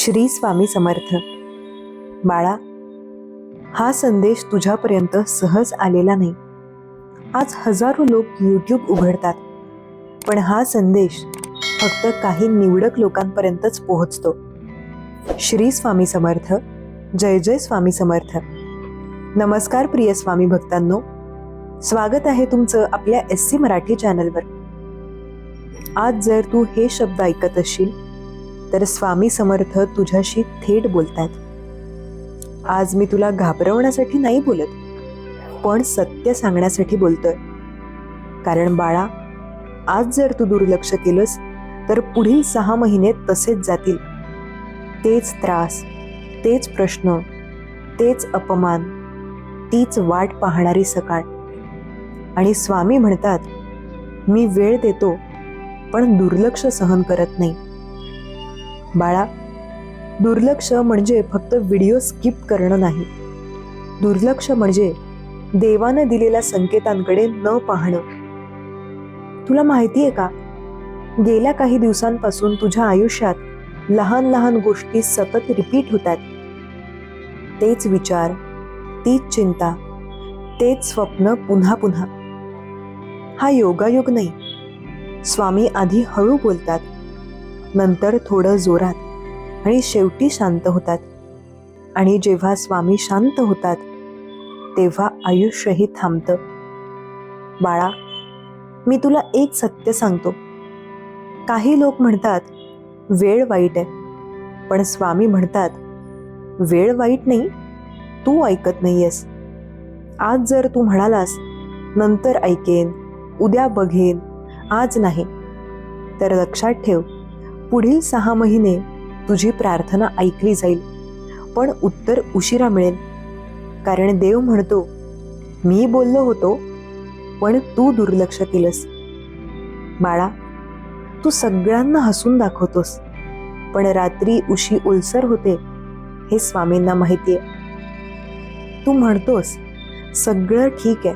श्री स्वामी समर्थ. बाळा, हा संदेश तुझ्यापर्यंत सहज आलेला नाही. आज हजारो लोक यूट्यूब उघडतात, पण हा संदेश फक्त काही निवडक लोकांपर्यंतच पोहोचतो. श्री स्वामी समर्थ. जय जय स्वामी समर्थ. नमस्कार प्रिय स्वामी भक्तांनो, स्वागत आहे तुमचं आपल्या SC मराठी चॅनलवर. आज जर तू हे शब्द ऐकत असशील तर स्वामी समर्थ तुझ्याशी थेट बोलतात. आज मी तुला घाबरवण्यासाठी नाही बोलत, पण सत्य सांगण्यासाठी बोलतोय. कारण बाळा, आज जर तू दुर्लक्ष केलंस तर पुढील 6 महिने तसेच जातील. तेच त्रास, तेच प्रश्न, तेच अपमान, तीच वाट पाहणारी सकाळ. आणि स्वामी म्हणतात, मी वेळ देतो पण दुर्लक्ष सहन करत नाही. बाळा, दुर्लक्ष म्हणजे फक्त व्हिडिओ स्किप करणं नाही. दुर्लक्ष म्हणजे देवानं दिलेल्या संकेतांकडे न पाहणं. तुला माहितीये का, गेल्या काही दिवसांपासून तुझ्या आयुष्यात लहान लहान गोष्टी सतत रिपीट होतात. तेच विचार, तीच चिंता, तेच स्वप्न पुन्हा पुन्हा. हा योगायोग नाही. स्वामी आधी हळू बोलतात, नंतर थोडं जोरात, आणि शेवटी शांत होतात. आणि जेव्हा स्वामी शांत होतात तेव्हा आयुष्यही थांबतं. बाळा, मी तुला एक सत्य सांगतो. काही लोक म्हणतात वेळ वाईट आहे, पण स्वामी म्हणतात वेळ वाईट नाही, तू ऐकत नाहीयेस. आज जर तू म्हणालास नंतर ऐकेन, उद्या बघेन, आज नाही, तर लक्षात ठेव, पुढील 6 महिने तुझी प्रार्थना ऐकली जाईल, पण उत्तर उशिरा मिळेल. कारण देव म्हणतो, मी बोललो होतो पण तू दुर्लक्ष केलंस. बाळा, तू सगळ्यांना हसून दाखवतोस, पण रात्री उशी ओलसर होते हे स्वामींना माहितीये. तू म्हणतोस सगळं ठीक आहे,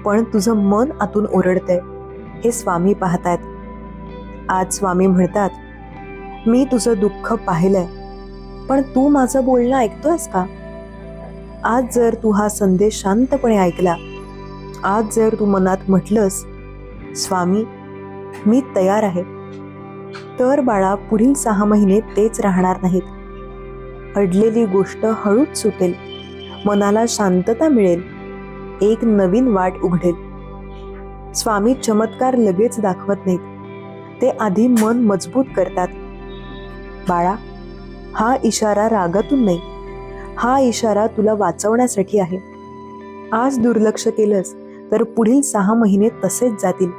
पण तुझं मन आतून ओरडतंय हे स्वामी पाहतायत. आज स्वामी म्हणतात, मी तुझं दुःख पाहिलंय, पण तू माझं बोलणं ऐकतोयस का? आज जर तू हा संदेश शांतपणे ऐकला, आज जर तू मनात म्हटलंस, स्वामी मी तयार आहे, तर बाळा, पुढील 6 महिने तेच राहणार नाहीत. अडलेली गोष्ट हळूच सुटेल, मनाला शांतता मिळेल, एक नवीन वाट उघडेल. स्वामी चमत्कार लगेच दाखवत नाहीत, ते आधी मन मजबूत करतात. बाळा, हा इशारा रागातून नाही, हा इशारा तुला वाचवण्यासाठी आहे. आज दुर्लक्ष केलंस तर पुढील 6 महिने तसेच जातील,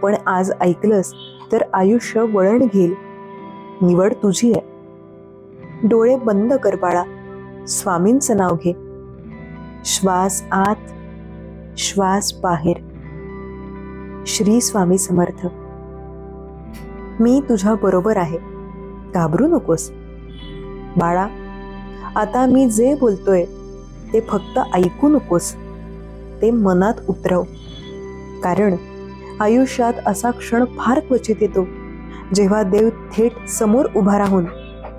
पण आज ऐकलंस तर आयुष्य वळण घेईल. निवड तुझी आहे. डोळे बंद कर बाळा, स्वामींचं नाव घे. श्वास आत, श्वास बाहेर. श्री स्वामी समर्थ. मी तुझ्या बरोबर आहे, घाबरू नकोस. बाळा, आता मी जे बोलतोय ते फक्त ऐकू नकोस, ते मनात उतरव. कारण आयुष्यात असा क्षण फार क्वचित येतो जेव्हा देव थेट समोर उभा राहून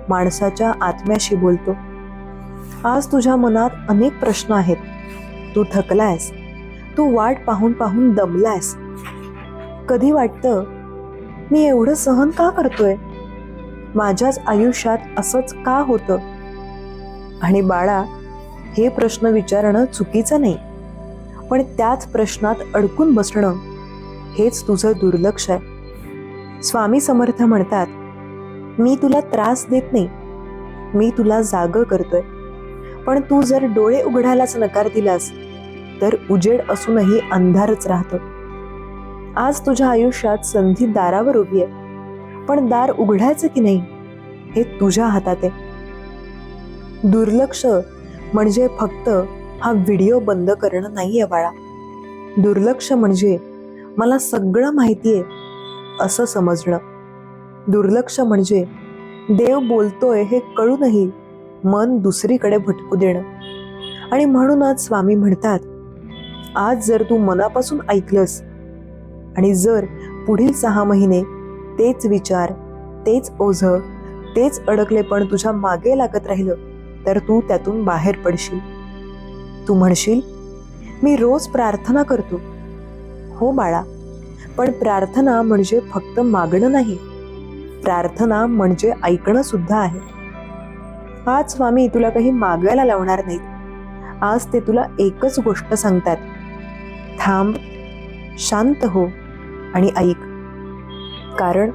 माणसाच्या आत्म्याशी बोलतो. आज तुझ्या मनात अनेक प्रश्न आहेत. तू थकलायस, तू वाट पाहून पाहून दमलायस. कधी वाटतं, मी एवढं सहन का करतोय? माझ्याच आयुष्यात असंच का होतं? आणि बाळा, हे प्रश्न विचारणं चुकीचं नाही, पण त्याच प्रश्नात अडकून बसणं हेच तुझं दुर्लक्ष आहे. स्वामी समर्थ म्हणतात, मी तुला त्रास देत नाही, मी तुला जागं करतोय. पण तू जर डोळे उघडायलाच नकार दिलास तर उजेड असूनही अंधारच राहतो. आज तुझ्या आयुष्यात संधी दारावर उभी आहे, पण दार उघडायचं की नाही हे तुझ्या हातात आहे. दुर्लक्ष म्हणजे फक्त हा व्हिडिओ बंद करणं नाहीये बाळा. दुर्लक्ष म्हणजे मला सगळं माहितीये असं समजणं. दुर्लक्ष म्हणजे देव बोलतोय हे कळूनही मन दुसरीकडे भटकू देणं. आणि म्हणूनच स्वामी म्हणतात, आज जर तू मनापासून ऐकलंस आणि जर पुढील 6 महिने तेच विचार, तेच ओझं, तेच अडकले पण तुझ्या मागे लागत राहिलं तर तू त्यातून बाहेर पडशील. तू म्हणशील, मी रोज प्रार्थना करतो. हो बाळा, पण प्रार्थना म्हणजे फक्त मागणं नाही, प्रार्थना म्हणजे ऐकणं सुद्धा आहे. आज स्वामी तुला काही मागायला लावणार नाहीत. आज ते तुला एकच गोष्ट सांगतात, थांब, शांत हो आणि ऐक. कारण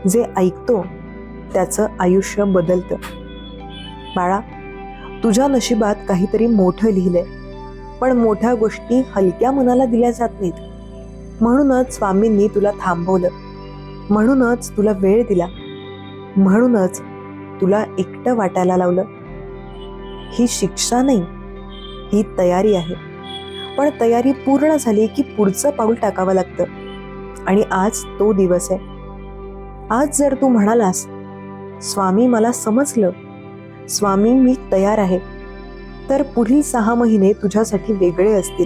जे ऐकतो त्याचं आयुष्य बदलतं. बाळा, तुझ्या नशिबात काहीतरी मोठं लिहिलंय, पण मोठ्या गोष्टी हलक्या मनाला दिल्या जात नाहीत. म्हणूनच स्वामींनी तुला थांबवलं, म्हणूनच तुला वेळ दिला, म्हणूनच तुला एकटं वाटायला लावलं. ही शिक्षा नाही, ही तयारी आहे. पण तयारी पूर्ण झाली की पुढचं पाऊल टाकावं लागतं. आणि आज तो दिवस आहे. आज जर तू म्हणालास, स्वामी मला समजलं, स्वामी मी तयार आहे, तर पुढील 6 महिने तुझ्यासाठी वेगळे असतील.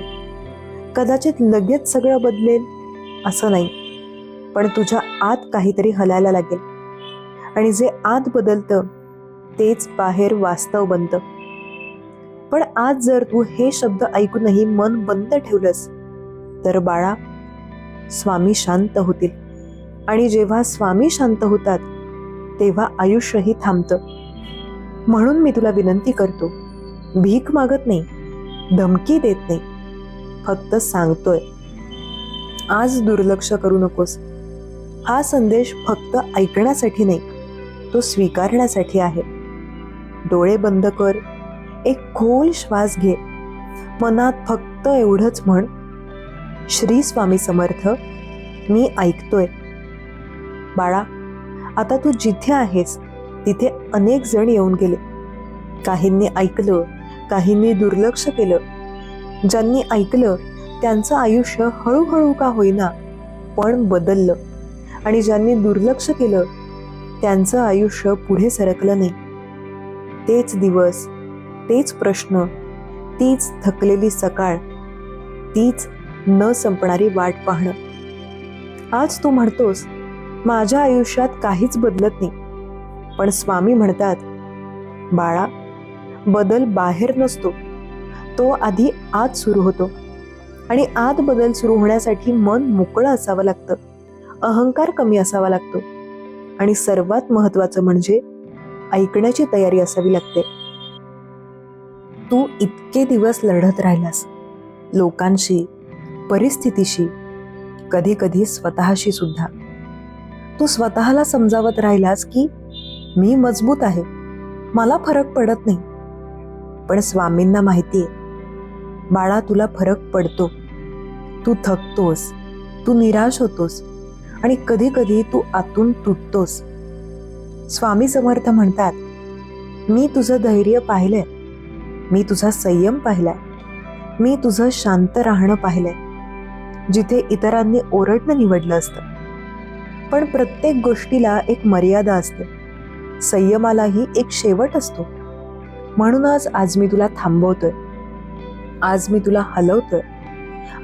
कदाचित लगेच सगळं बदलेल असं नाही, पण तुझ्या आत काहीतरी हलायला लागेल. आणि जे आत बदलतं तेच बाहेर वास्तव बनतं. पण आज जर तू हे शब्द ऐकूनही मन बंद ठेवलंस तर बाळा, स्वामी शांत होतील. आणि जेव्हा स्वामी शांत होतात तेव्हा आयुष्यही थांबतं. म्हणून मी तुला विनंती करतो, भीक मागत नाही, धमकी देत नाही, फक्त सांगतोय, आज दुर्लक्ष करू नकोस. हा संदेश फक्त ऐकण्यासाठी नाही, तो स्वीकारण्यासाठी आहे. डोळे बंद कर, एक खोल श्वास घे, मनात फक्त एवढंच म्हण, श्री स्वामी समर्थ, मी ऐकतोय. बाळा, आता तू जिथे आहेस तिथे अनेक जण येऊन गेले. काहींनी ऐकलं, काहींनी दुर्लक्ष केलं. ज्यांनी ऐकलं त्यांचं आयुष्य हळूहळू का होईना पण बदललं. आणि ज्यांनी दुर्लक्ष केलं त्यांचं आयुष्य पुढे सरकलं नाही. तेच दिवस, तेच प्रश्न, तीच थकलेली सकाळ, तीच न संपणारी वाट पाहणं. आज तू म्हणतोस, माझ्या आयुष्यात काहीच बदलत नाही. पण स्वामी म्हणतात, बाळा, बदल बाहेर नसतो, तो आधी आत सुरू होतो. आणि आत बदल सुरू होण्यासाठी मन मोकळं असावं लागतं, अहंकार कमी असावा लागतो, आणि सर्वात महत्वाचं म्हणजे ऐकण्याची तयारी असावी लागते. तू इतके दिवस लढत राहिलास, लोकांशी, परिस्थितीशी, कधी कधी स्वतःशी सुद्धा. तू स्वतःला समजावत राहिलास की मी मजबूत आहे, मला फरक पडत नाही. पण स्वामींना माहितीये, बाळा, तुला फरक पडतो. तू थकतोस, तू निराश होतोस, आणि कधी कधी तू आतून तुटतोस. स्वामी समर्थ म्हणतात, मी तुझं धैर्य पाहिलंय, मी तुझा संयम पाहिलाय, मी तुझं शांत राहणं पाहिलंय, जिथे इतरांनी ओरडणं निवडलं असतं. पण प्रत्येक गोष्टीला एक मर्यादा असते, संयमालाही एक शेवट असतो. म्हणूनच आज मी तुला थांबवतोय, आज मी तुला हलवतोय,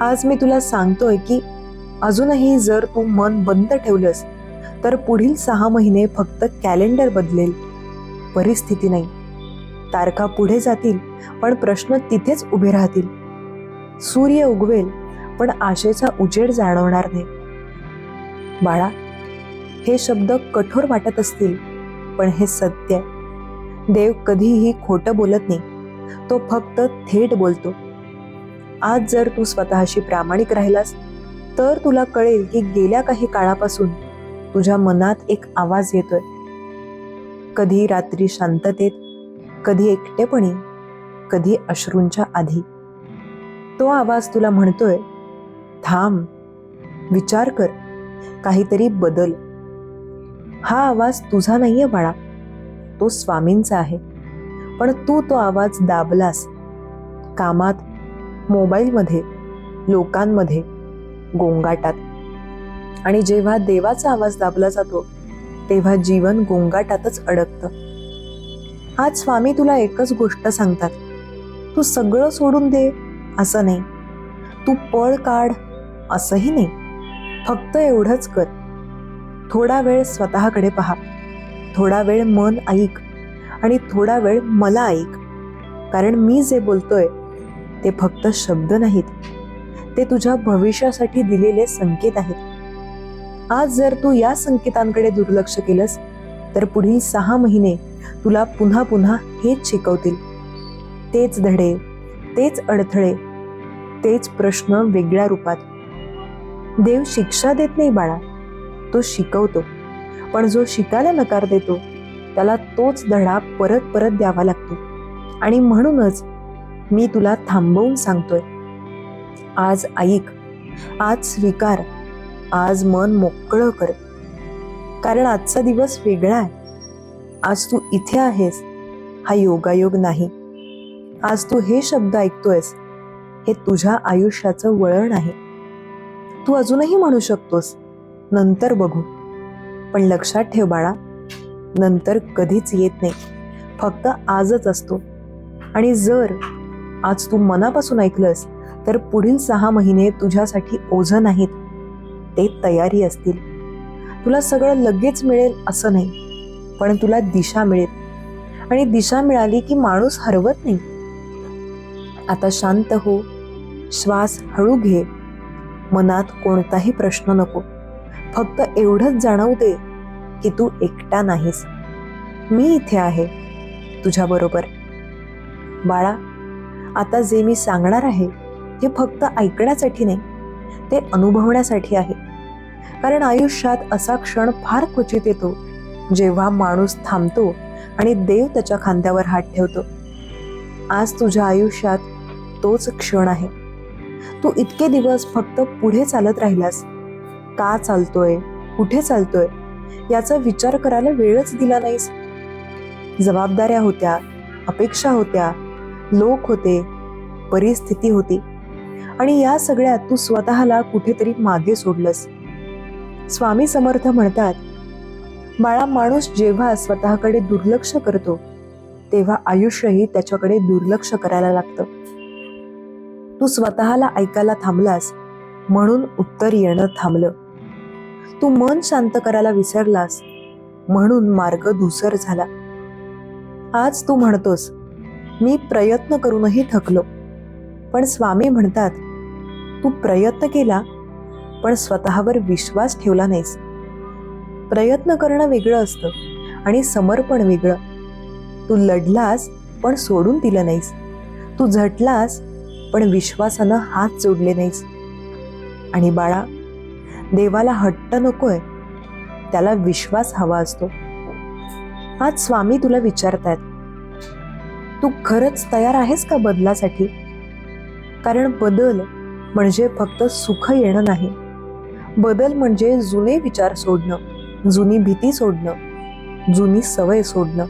आज मी तुला सांगतोय की अजूनही जर तू मन बंद ठेवलंस तर पुढील 6 महिने फक्त कॅलेंडर बदलेल, परिस्थिती नाही. तारखा पुढे जातील पण प्रश्न तिथेच उभे राहतील. सूर्य उगवेल पण आशेचा उजेड जाणवणार नाही. बाळा, हे शब्द कठोर वाटत असतील पण हे सत्य आहे. देव कधीही खोटं बोलत नाही, तो फक्त थेट बोलतो. आज जर तू स्वतःशी प्रामाणिक राहिलास तर तुला कळेल की गेल्या काही काळापासून तुझ्या मनात एक आवाज येतोय. कधी रात्री शांततेत, कधी एकटेपणी, कधी अश्रूंच्या आधी. तो आवाज तुला म्हणतोय, थांब, विचार कर, काहीतरी बदल. हा आवाज तुझा नाहीये बाळा, तो स्वामींचा आहे. पण तू तो आवाज दाबलास, कामात, मोबाईलमध्ये, लोकांमध्ये, गोंगाटात. आणि जेव्हा देवाचा आवाज दाबला जातो तेव्हा जीवन गोंगाटातच अडकतं. आज स्वामी तुला एकच गोष्ट सांगतात, तू सगळं सोडून दे असं नाही, तू पळ काढ असंही नाही. फक्त एवढंच कर, थोडा वेळ स्वतःकडे पहा, थोडा वेळ मन ऐक आणि थोडा वेळ मला ऐक. कारण मी जे बोलतोय ते फक्त शब्द नाहीत, ते तुझ्या भविष्यासाठी दिलेले संकेत आहेत. आज जर तू या संकेतांकडे दुर्लक्ष केलंस तर पुढील 6 महिने तुला पुन्हा पुन्हा हेच शिकवतील. तेच धडे, तेच अडथळे, तेच प्रश्न वेगळ्या रूपात. देव शिक्षा देत नाही बाळा, तो शिकवतो. पण जो शिकायला नकार देतो त्याला तोच धडा परत परत द्यावा लागतो. आणि म्हणूनच मी तुला थांबवून सांगतोय, आज ऐक, आज स्वीकार, आज मन मोकळं कर. कारण आजचा दिवस वेगळा आहे. आज तू इथे आहेस हा योगायोग नाही. आज तू हे शब्द ऐकतोयस हे तुझ्या आयुष्याचं वळण आहे. तू अजूनही म्हणू शकतोस नंतर बघू, पण लक्षात ठेव बाळा, नंतर कधीच येत नाही, फक्त आजच असतो. आणि जर आज तू मनापासून ऐकलंस तर पुढील 6 महिने तुझ्यासाठी ओझं नाहीत, ते तयारी असतील. तुला सगळं लगेच मिळेल असं नाही, पण तुला दिशा मिळेल. आणि दिशा मिळाली की माणूस हरवत नाही. आता शांत हो, श्वास हळू घे, मनात कोणताही प्रश्न नको. फक्त एवढंच जाणवू दे की तू एकटा नाहीस. मी इथे आहे तुझ्याबरोबर. बाळा, आता जे मी सांगणार आहे हे फक्त ऐकण्यासाठी नाही, ते अनुभवण्यासाठी आहे. कारण आयुष्यात असा क्षण फार क्वचित येतो जेव्हा माणूस थांबतो आणि देव त्याच्या खांद्यावर हात ठेवतो. आज तुझ्या आयुष्यात तोच क्षण आहे. तू इतके दिवस फक्त पुढे चालत राहिलास. का चालतोय, कुठे चालतोय याचा विचार करायला वेळच दिला नाहीस. जबाबदाऱ्या होत्या, अपेक्षा होत्या, लोक होते, परिस्थिती होती, आणि या सगळ्यात तू स्वतःला कुठेतरी मागे सोडलंस. स्वामी समर्थ म्हणतात, बाळा, माणूस जेव्हा स्वतःकडे दुर्लक्ष करतो तेव्हा आयुष्यही त्याच्याकडे दुर्लक्ष करायला लागतं. तू स्वतःला ऐकायला थांबलास म्हणून उत्तर येणं थांबलं. तू मन शांत करायला विसरलास म्हणून मार्ग धूसर झाला. आज तू म्हणतोस, मी प्रयत्न करूनही थकलो. पण स्वामी म्हणतात, तू प्रयत्न केला पण स्वतःवर विश्वास ठेवला नाहीस. प्रयत्न करणं वेगळं असतं आणि समर्पण वेगळं. तू लढलास पण सोडून दिलं नाहीस. तू झटलास पण विश्वासानं हात जोडले नाहीस. आणि बाळा, देवाला हट्ट नकोय, त्याला विश्वास हवा असतो. आज स्वामी तुला विचारतायत, तू खरंच तयार आहेस का बदलासाठी? कारण बदल म्हणजे फक्त सुख येणं नाही. बदल म्हणजे जुने विचार सोडणं, जुनी भीती सोडणं, जुनी सवय सोडणं.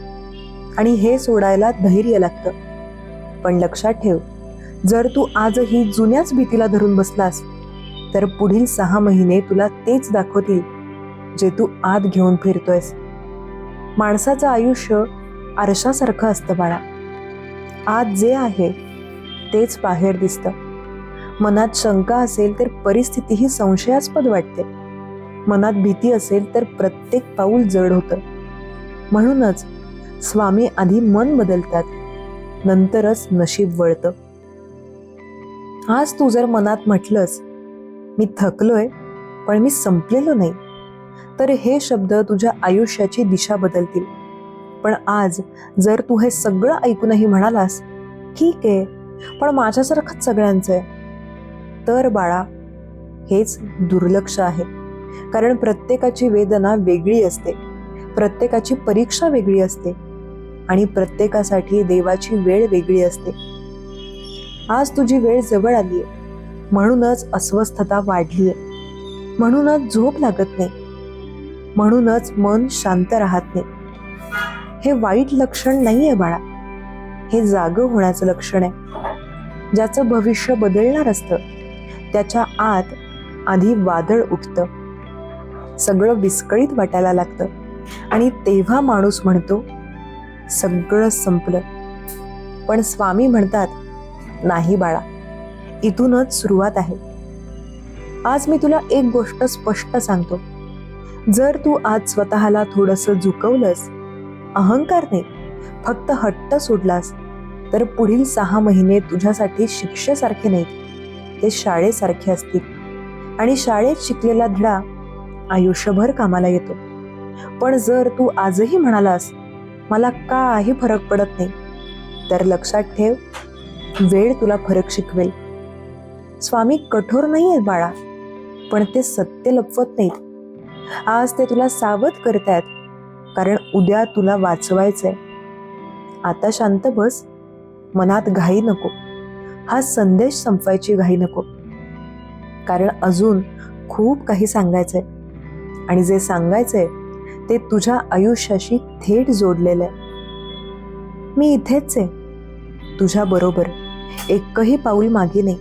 आणि हे सोडायला धैर्य लागतं. पण लक्षात ठेव, जर तू आजही जुन्याच भीतीला धरून बसलास तर पुढील 6 महिने तुला तेच दाखवतील जे तू आत घेऊन फिरतोयस. माणसाचं आयुष्य आरशासारखं असतं बाळा. आत जे आहे तेच बाहेर दिसतं. मनात शंका असेल तर परिस्थितीही संशयास्पद वाटते. मनात भीती असेल तर प्रत्येक पाऊल जड होतं. म्हणूनच स्वामी आधी मन बदलतात, नंतरच नशीब वळतं. आज तू जर मनात म्हटलंस, मी थकलोय पण मी संपलेलो नाही, तर हे शब्द तुझ्या आयुष्याची दिशा बदलतील. पण आज जर तू हे सगळं ऐकूनही म्हणालास, ठीक आहे, पण माझ्यासारखंच सगळ्यांचं आहे, तर बाळा, हेच दुर्लक्ष आहे. कारण प्रत्येकाची वेदना वेगळी असते, प्रत्येकाची परीक्षा वेगळी असते, आणि प्रत्येकासाठी देवाची वेळ वेगळी असते. आज तुझी वेळ जवळ आलीये, म्हणूनच अस्वस्थता वाढलीये, म्हणूनच झोप लागत नाही, म्हणूनच मन शांत राहत नाही. हे वाईट लक्षण नाहीये बाळा, हे जागं होण्याचं लक्षण आहे. ज्याचं भविष्य बदलणार असतं त्याच्या आत आधी वादळ उठतं, सगळं विस्कळीत वाटायला लागतं, आणि तेव्हा माणूस म्हणतो, सगळं संपलं. पण स्वामी म्हणतात, नाही बाळा, इथूनच सुरुवात आहे. आज मी तुला एक गोष्ट स्पष्ट सांगतो, जर तू आज स्वतःला थोडंसं झुकवलंस अहंकार नाही, फक्त हट्ट सोडलास तर पुढील 6 महिने तुझ्यासाठी शिक्षेसारखे नाहीत, ते शाळेसारखे असतील. आणि शाळेत शिकलेला धडा आयुष्यभर कामाला येतो. पण जर तू आजही म्हणालास मला काही फरक पडत नाही, तर लक्षात ठेव, वेळ तुला फरक शिकवेल. स्वामी कठोर नाही आहेत बाळा, पण ते सत्य लपवत नाहीत. आज ते तुला सावध करतायत, कारण उद्या तुला वाचवायचंय. आता शांत बस, मनात घाई नको. हा संदेश संपवायची घाई नको, कारण अजून खूप काही सांगायचंय. आणि जे सांगायचंय ते तुझ्या आयुष्याशी थेट जोडलेलं आहे. मी इथेच आहे, तुझ्या बरोबर, एकही पाऊल मागे नाही.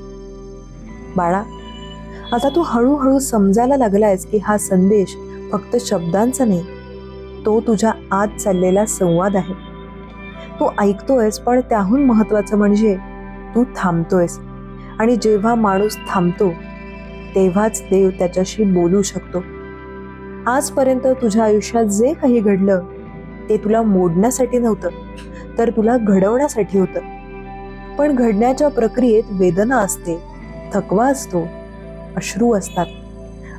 बाळा, आता तू हळूहळू समजायला लागलायस की हा संदेश फक्त शब्दांचा नाही, तो तुझ्या आत चाललेला संवाद आहे. तू ऐकतोयस, पण त्याहून महत्वाचं म्हणजे तू थांबतोयस. आणि जेव्हा माणूस थांबतो तेव्हाच देव त्याच्याशी बोलू शकतो. आजपर्यंत तुझ्या आयुष्यात जे काही घडलं ते तुला मोडण्यासाठी नव्हतं, तर तुला घडवण्यासाठी होतं. पण घडण्याच्या प्रक्रियेत वेदना असते, थकवा असतो, अश्रू असतात.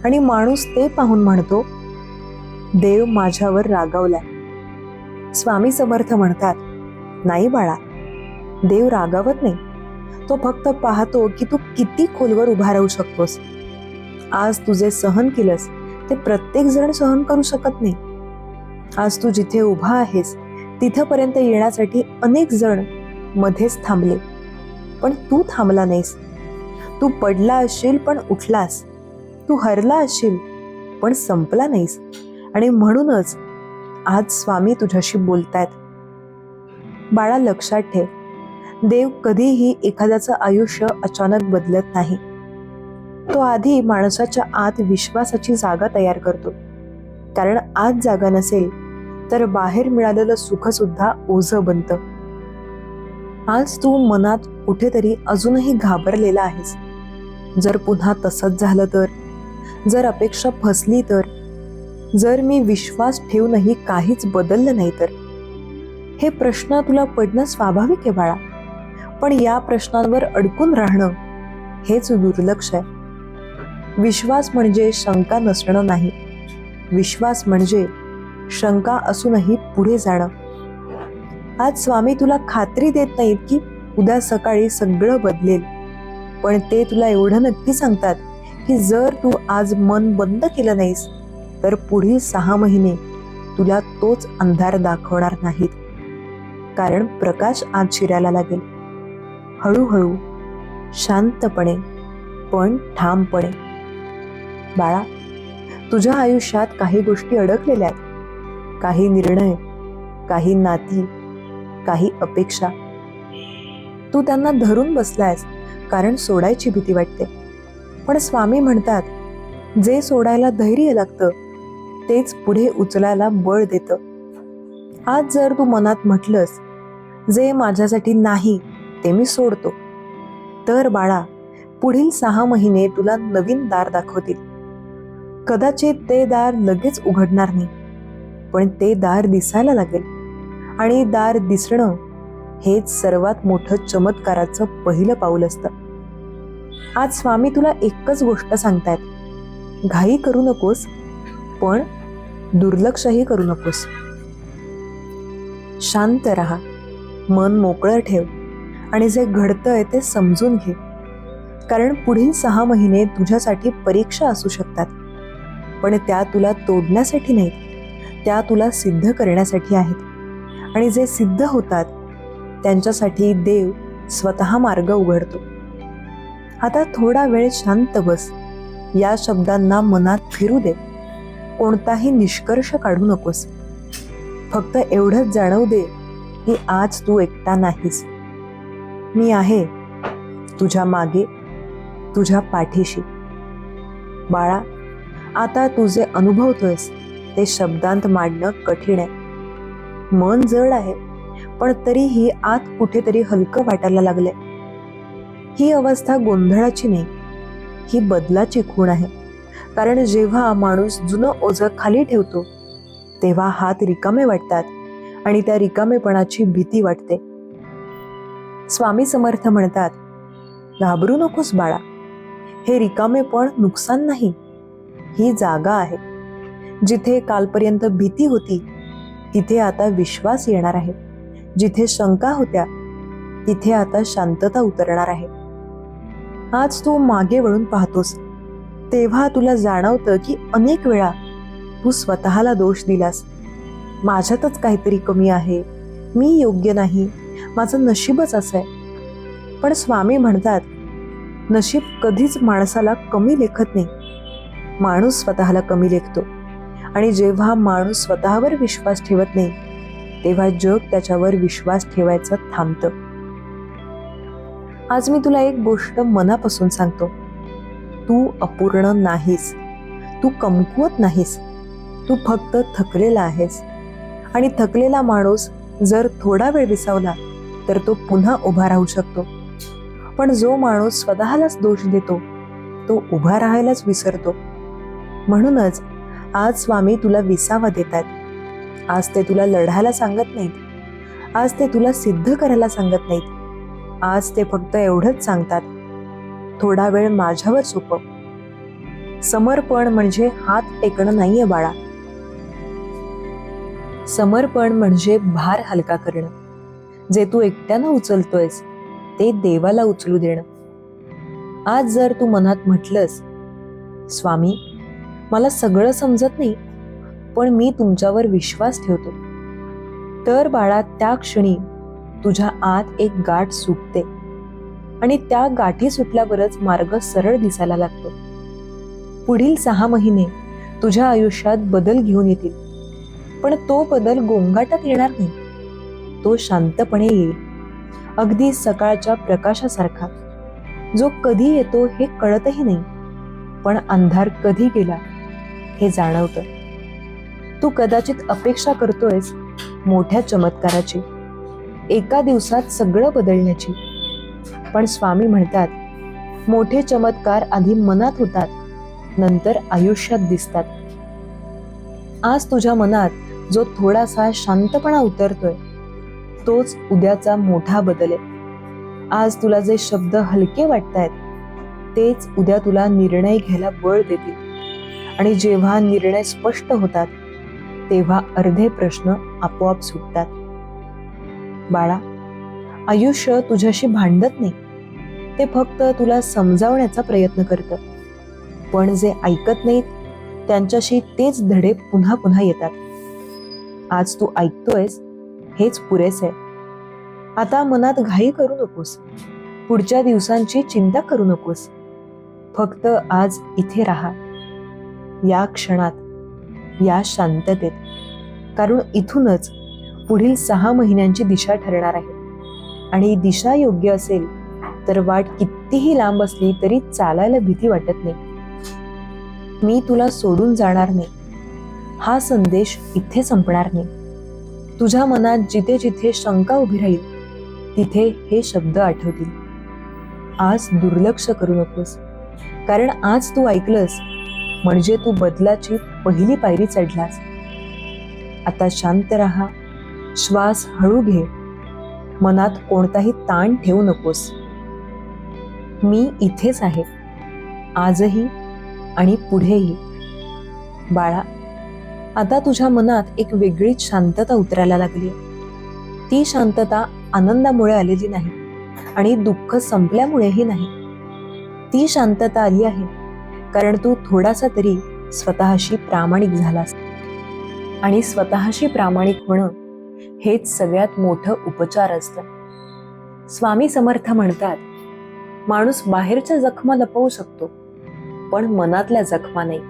आणि माणूस ते पाहून म्हणतो, देव माझ्यावर रागावलाय. स्वामी समर्थ म्हणतात, नाही बाळा, देव रागावत नाही. तो फक्त पाहतो की तू किती खोलवर उभा राहू शकतोस. आज तू जे सहन केलंस ते प्रत्येक जण सहन करू शकत नाही. आज तू जिथे उभा आहेस तिथपर्यंत येण्यासाठी अनेक जण मध्येच थांबले, पण तू थांबला नाहीस. तू पडला असशील पण उठलास, तू हरला असशील पण संपला नाहीस. आणि म्हणूनच आज स्वामी तुझ्याशी बोलतायत. बाळा, लक्षात ठेव, देव कधीही एखाद्याचं आयुष्य अचानक बदलत नाही. तो आधी माणसाच्या आत विश्वासाची जागा तयार करतो, कारण आत जागा नसेल तर बाहेर मिळालेलं सुख सुद्धा ओझं बनतं. आज तू मनात कुठेतरी अजूनही घाबरलेला आहेस. जर पुन्हा तसंच झालं तर, जर अपेक्षा फसली तर, जर मी विश्वास ठेवूनही काहीच बदललं नाही तर, हे प्रश्न तुला पडणं स्वाभाविक आहे बाळा. पण या प्रश्नांवर अडकून राहणं हेच दुर्लक्ष आहे. विश्वास म्हणजे शंका नसणं नाही, विश्वास म्हणजे शंका असूनही पुढे जाणं. आज स्वामी तुला खात्री देत नाहीत की उद्या सकाळी सगळं बदलेल, पण ते तुला एवढं नक्की सांगतात की जर तू आज मन बंद केलं नाहीस तर पुढील 6 महिने तुला तोच अंधार दाखवणार नाहीत. कारण प्रकाश आज शिरायला लागेल, हळूहळू, शांतपणे, पण ठामपणे. बाळा, तुझ्या आयुष्यात काही गोष्टी अडकलेल्या आहेत, काही निर्णय, काही नाती, काही अपेक्षा. तू त्यांना धरून बसलायस कारण सोडायची भीती वाटते. पण स्वामी म्हणतात, जे सोडायला धैर्य लागतं तेच पुढे उचलायला बळ देतं. आज जर तू मनात म्हटलंस, जे माझ्यासाठी नाही ते मी सोडतो, तर बाळा, पुढील 6 महिने तुला नवीन दार दाखवतील. कदाचित ते दार लगेच उघडणार नाही, पण ते दार दिसायला लागेल. आणि दार दिसणं हेच सर्वात मोठं चमत्काराचं पहिलं पाऊल असतं. आज स्वामी तुला एकच गोष्ट सांगतायत, घाई करू नकोस, पण दुर्लक्षही करू नकोस. शांत राहा, मन मोकळं ठेव आणि जे घडतंय ते समजून घे. कारण पुढील 6 महिने तुझ्यासाठी परीक्षा असू शकतात, पण त्या तुला तोडण्यासाठी नाहीत, त्या तुला सिद्ध करण्यासाठी आहेत. आणि जे सिद्ध होतात त्यांच्यासाठी देव स्वतः मार्ग उघडतो. आता थोडा वेळ शांत बस, या शब्दांना मनात फिरू दे. कोणताही निष्कर्ष काढू नकोस, फक्त एवढंच जाणवू दे की आज तू एकटा नाहीस. मी आहे तुझ्या मागे, तुझ्या पाठीशी. बाळा, आता तू जे अनुभवतोयस ते शब्दांत मांडणं कठीण आहे. मन जड आहे, पण तरीही आत कुठेतरी हलकं वाटायला लागलंय. ही अवस्था गोंधळाची नाही, ही बदलाची खूण आहे. कारण जेव्हा माणूस जुनं ओझं खाली ठेवतो तेव्हा हात रिकामे वाटतात आणि त्या रिकामेपणाची भीती वाटते. स्वामी समर्थ म्हणतात, घाबरू नकोस बाळा, हे रिकामेपण नुकसान नाही, ही जागा आहे. जिथे कालपर्यंत भीती होती तिथे आता विश्वास येणार आहे. जिथे शंका होत्या तिथे आता शांतता उतरणार आहे. आज तू मागे वळून पाहतोस तेव्हा तुला जाणवतं की अनेक वेळा तू स्वतःला दोष दिलास. माझ्यातच काहीतरी कमी आहे, मी योग्य नाही, माझं नशीबच असं आहे. पण स्वामी म्हणतात, नशीब कधीच माणसाला कमी लेखत नाही, माणूस स्वतःला कमी लेखतो. आणि जेव्हा माणूस स्वतःवर विश्वास ठेवत नाही तेव्हा जग त्याच्यावर विश्वास ठेवायचं थांबतं. आज मी तुला एक गोष्ट मनापासून सांगतो, तू अपूर्ण नाहीस, तू कमकुवत नाहीस, तू फक्त थकलेला आहेस. आणि थकलेला माणूस जर थोडा वेळ विसावला तर तो पुन्हा उभा राहू शकतो. पण जो माणूस स्वतःलाच दोष देतो तो उभा राहायलाच विसरतो. म्हणूनच आज स्वामी तुला विसावा देतात. आज ते तुला लढायला सांगत नाहीत, आज ते तुला सिद्ध करायला सांगत नाहीत. आज ते फक्त एवढंच सांगतात, थोडा वेळ माझ्यावर सोपव. समर्पण म्हणजे हात टेकणं नाहीये बाळा. समर्पण म्हणजे भार हलका करणं. जे तू एकट्यानं उचलतोयस ते देवाला उचलू देणं. आज जर तू मनात म्हटलंस, स्वामी मला सगळं समजत नाही पण मी तुमच्यावर विश्वास ठेवतो, तर बाळा त्या क्षणी तुझ्या आत एक गाठ सुटते आणि त्या गाठी सुटल्यावरच मार्ग सरळ दिसायला लागतो. पुढील 6 महिने तुझ्या आयुष्यात बदल घेऊन येतील, पण तो बदल गोंगाटात येणार नाही, तो शांतपणे येईल. अगदी सकाळच्या प्रकाशासारखा, जो कधी येतो हे कळतही नाही पण अंधार कधी गेला हे जाणवतं. तू कदाचित अपेक्षा करतोयस मोठ्या चमत्काराची, एका दिवसात सगळं बदलण्याची. पण स्वामी म्हणतात, मोठे चमत्कार आधी मनात होतात, नंतर आयुष्यात दिसतात. आज तुझ्या मनात जो थोडासा शांतपणा उतरतोय तोच उद्याचा मोठा बदल आहे. आज तुला जे शब्द हलके वाटतायत तेच उद्या तुला निर्णय घ्यायला बळ देतील. आणि जेव्हा निर्णय स्पष्ट होतात तेव्हा अर्धे प्रश्न आपोआप सुटतात. बाळा, आयुष्य तुझ्याशी भांडत नाही, ते फक्त तुला समजावण्याचा प्रयत्न करतं. पण जे ऐकत नाहीत त्यांच्याशी तेच धडे पुन्हा पुन्हा येतात. आज तू ऐकतोयस हेच पुरेसे आहे. आता मनात घाई करू नकोस, पुढच्या दिवसांची चिंता करू नकोस. फक्त आज इथे राहा, या क्षणात, या शांततेत. कारण इथूनच पुढील 6 महिन्यांची दिशा ठरणार आहे. आणि दिशा योग्य असेल तर वाट कितीही लांब असली तरी चालायला भीती वाटत नाही. मी तुला सोडून जाणार नाही हा संदेश इथे संपणार नाही. तुझ्या मनात जिथे जिथे शंका उभी राहील तिथे हे शब्द आठवतील. आज दुर्लक्ष करू नकोस, कारण आज तू ऐकलंस म्हणजे तू बदलाची पहिली पायरी चढलास. आता शांत राहा, श्वास हळू घे, मनात कोणताही ताण ठेवू नकोस. मी इथेच आहे, आजही आणि पुढेही. बाळा, आता तुझ्या मनात एक वेगळीच शांतता उतरायला लागली. ती शांतता आनंदामुळे आलेली नाही आणि दुःख संपल्यामुळेही नाही. ती शांतता आली आहे कारण तू थोडासा तरी स्वतःशी प्रामाणिक झालास. आणि स्वतःशी प्रामाणिक होणं हेच सगळ्यात मोठं उपचार असतं. स्वामी समर्थ म्हणतात, माणूस बाहेरच्या जखमा लपवू शकतो पण मनातल्या जखमा नाही.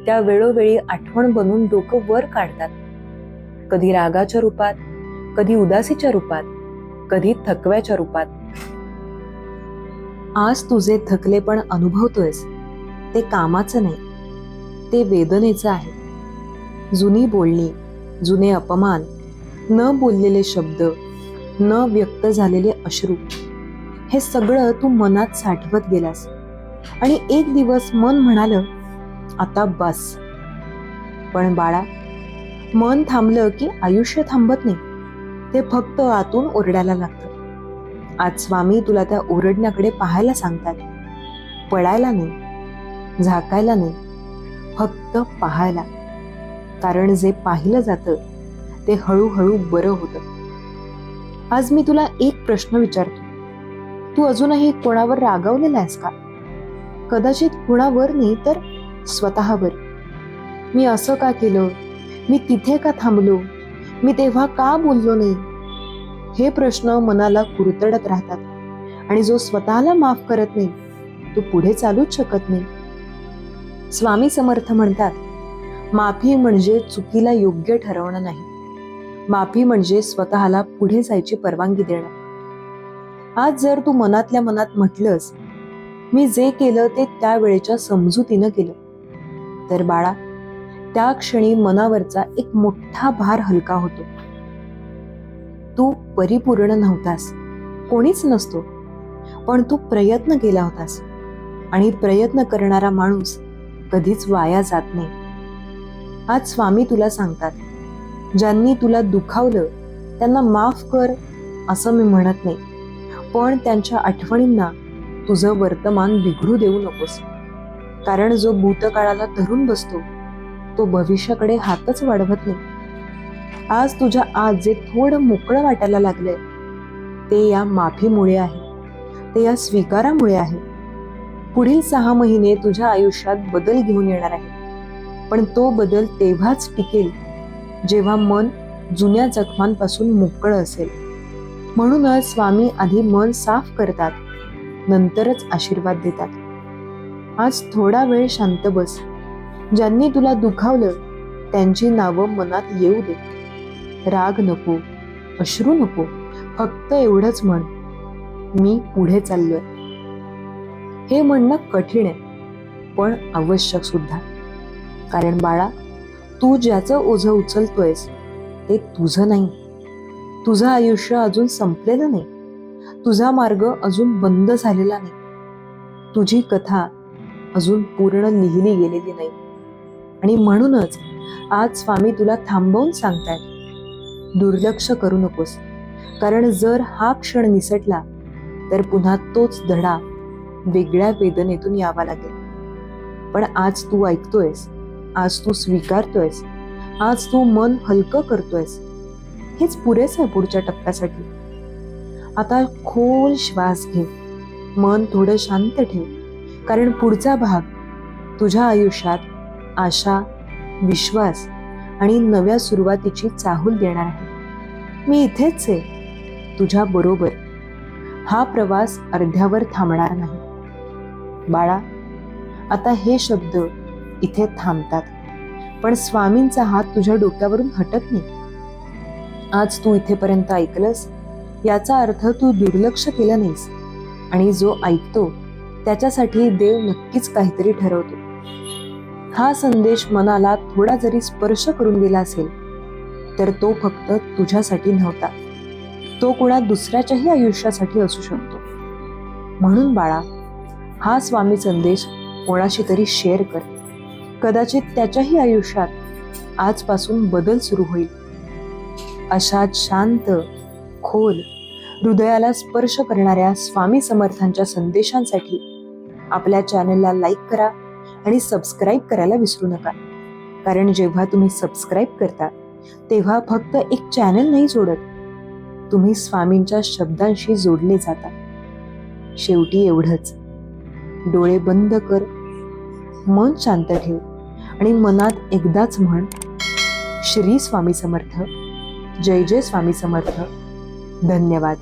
त्या वेळोवेळी आठवण बनून डोकं वर काढतात, कधी रागाच्या रूपात, कधी उदासीच्या रूपात, कधी थकव्याच्या रूपात. आज तुझे थकलेपण अनुभवतोयस ते कामाचं नाही, ते वेदनेचं आहे. जुनी बोलणी, जुने अपमान, न बोललेले शब्द, न व्यक्त झालेले अश्रू, हे सगळं तू मनात साठवत गेलास. आणि एक दिवस मन म्हणालं, आता बस. पण बाळा, मन थांबलं की आयुष्य थांबत नाही, ते फक्त आतून ओरडायला लागतं. आज स्वामी तुला त्या ओरडण्याकडे पाहायला सांगतात. पळायला नाही, झाकायला नाही, फक्त पाहायला. कारण जे पाहिलं जातं ते हळूहळू बरं होतं. आज मी तुला एक प्रश्न विचारतो. तू अजूनही कोणावर रागावलेला आहेस का? कदाचित कुणावर नाही तर स्वतःवर. मी असं का केलं? मी तिथे का थांबलो? मी तेव्हा का बोललो नाही? हे प्रश्न मनाला कुरतडत राहतात आणि जो स्वतःला माफ करत नाही तो पुढे चालूच शकत नाही. स्वामी समर्थ म्हणतात, माफी म्हणजे चुकीला योग्य ठरवणं नाही. माफी म्हणजे स्वतःला पुढे जायची परवानगी देणं. आज जर तू मनातल्या मनात म्हटलंस, मी जे केलं ते त्यावेळेच्या समजुतीनं केलं, तर बाळा, त्या क्षणी मनावरचा एक मोठा भार हलका होतो. तू परिपूर्ण नव्हतास, कोणीच नसतो, पण तू प्रयत्न केला होतास. आणि प्रयत्न करणारा माणूस कधीच वाया जात नाही. आज स्वामी तुला सांगतात, ज्यांनी तुला दुखावलं त्यांना माफ कर असं मी म्हणत नाही, पण त्यांच्या आठवणींना तुझं वर्तमान बिघडू देऊ नकोस. कारण जो भूतकाळाला धरून बसतो तो भविष्याकडे हातच वाढवत नाही. आज तुझ्या आत जे थोडं मोकळं वाटायला लागलंय ते या माफीमुळे आहे, ते या स्वीकारामुळे आहे. पुढील 6 महिने तुझ्या आयुष्यात बदल घेऊन येणार आहे, पण तो बदल तेव्हाच टिकेल जेव्हा मन जुन्या जखमांपासून मोकळं असेल. म्हणूनच स्वामी आधी मन साफ करतात, नंतरच आशीर्वाद देतात. आज थोडा वेळ शांत बस. ज्यांनी तुला दुखावलं त्यांची नावं मनात येऊ दे. राग नको, अश्रू नको, फक्त एवढंच म्हण, मी पुढे चाललोय. हे म्हणणं कठीण आहे, पण आवश्यक सुद्धा. कारण बाळा, तू ज्याचं ओझं उचलतोयस ते तुझं नाही. तुझं आयुष्य अजून संपलेलं नाही. तुझा मार्ग अजून बंद झालेला नाही. तुझी कथा अजून पूर्ण लिहिली गेलेली नाही. आणि म्हणूनच आज स्वामी तुला थांबवून सांगतायत, दुर्लक्ष करू नकोस. कारण जर हा क्षण निसटला तर पुन्हा तोच धडा वेगळ्या वेदनेतून यावा लागेल. पण आज तू ऐकतोयस, आज तू स्वीकारतोयस, आज तू मन हलकं करतोयस, हेच पुरेसं आहे पुढच्या टप्प्यासाठी. आता खोल श्वास घे, मन थोडं शांत ठेव. कारण पुढचा भाग तुझ्या आयुष्यात आशा, विश्वास आणि नव्या सुरुवातीची चाहूल देणार आहे. मी इथेच आहे, तुझ्या बरोबर. हा प्रवास अर्ध्यावर थांबणार नाही. बाळा, आता हे शब्द इथे थांबतात, पण स्वामींचा हात तुझ्या डोक्यावरून हटत नाही. आज तू इथेपर्यंत ऐकलंस याचा अर्थ तू दुर्लक्ष केलं नाहीस. आणि जो ऐकतो त्याच्यासाठी देव नक्कीच काहीतरी ठरवतो. हा संदेश मनाला थोडा जरी स्पर्श करून गेला असेल तर तो फक्त तुझ्यासाठी नव्हता, तो कोणा दुसऱ्याच्याही आयुष्यासाठी असू शकतो. म्हणून बाळा, हा स्वामी संदेश कोणाशी तरी शेअर कर. कदाचित त्याच्याही आयुष्यात आजपासून बदल सुरू होईल. अशाच शांत, खोल, हृदयाला स्पर्श करणाऱ्या स्वामी समर्थांच्या संदेशांसाठी आपल्या चॅनलला लाईक करा आणि सबस्क्राईब करायला विसरू नका. कारण जेव्हा तुम्ही सबस्क्राईब करता तेव्हा फक्त एक चॅनल नाही जोडत, तुम्ही स्वामींच्या शब्दांशी जोडले जाता. शेवटी एवढंच, डोळे बंद कर, मन शांत ठेव आणि मनात एकदाच म्हण, श्री स्वामी समर्थ, जय जय स्वामी समर्थ, धन्यवाद.